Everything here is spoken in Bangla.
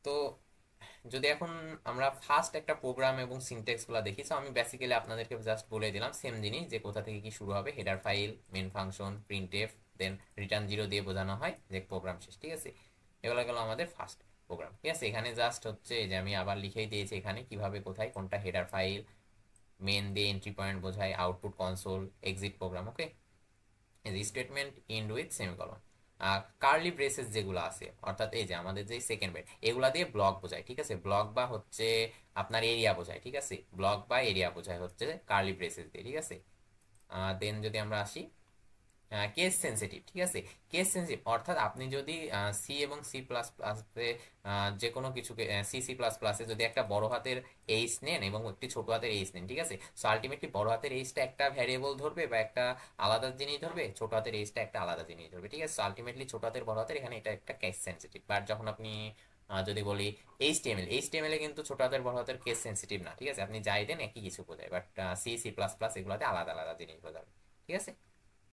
তো যদি এখন আমরা ফার্স্ট একটা প্রোগ্রাম এবং সিনট্যাক্স গুলো দেখি, তো আমি বেসিক্যালি আপনাদেরকে জাস্ট বলে দিলাম সেম জিনিস, যে কোথা থেকে কি শুরু হবে, header file, main function, printf, then return zero দিয়ে বোঝানো হয় যে প্রোগ্রাম শেষ। ঠিক আছে, এগুলো গেল আমাদের ফার্স্ট প্রোগ্রাম। ঠিক আছে, এখানে জাস্ট হচ্ছে যে আমি আবার লিখেই দিয়েছি এখানে কিভাবে কোথায় কোনটা হেডার ফাইল, মেন দিয়ে এন্ট্রি পয়েন্ট বোঝায়, output console, exit program. Okay, statement end with semicolon. আর কার্লি ব্রেসেস যেগুলো আছে, অর্থাৎ এই যে আমাদের যে সেকেন্ড ব্রেড, এগুলা দিয়ে ব্লক বোঝায়। ঠিক আছে, ব্লক বা হচ্ছে আপনার এরিয়া বোঝায়। ঠিক আছে, ব্লক বা এরিয়া বোঝায় হচ্ছে কার্লি ব্রেসেস দিয়ে। ঠিক আছে, দেন যদি আমরা আসি কেস সেন্সিটিভ। ঠিক আছে, কেস সেন্সিটিভ অর্থাৎ আপনি যদি সি এবং সি প্লাস প্লাসে যে কোনো কিছুকে, সি সি প্লাস প্লাসে যদি একটা বড় হাতের এইচ নেন এবং একটি ছোট হাতের এইচ নেন, ঠিক আছে, সো আলটিমেটলি বড় হাতের এইচটা একটা ভ্যারিয়েবল ধরবে বা একটা আলাদা জিনিস ধরবে, ছোট হাতের এইচটা একটা আলাদা জিনিস ধরবে। ঠিক আছে, আলটিমেটলি ছোট হাতের বড় হাতের এখানে এটা একটা কেস সেন্সিটিভ। বাট যখন আপনি যদি বলি এইচটিএমএল এ কিন্তু ছোট হাতের বড় হাতের কেস সেন্সিটিভ না। ঠিক আছে, আপনি যাই দেন একই কিছু বোঝায়, but C C plus plus এগুলোতে আলাদা আলাদা জিনিস বোঝাবে। ঠিক আছে,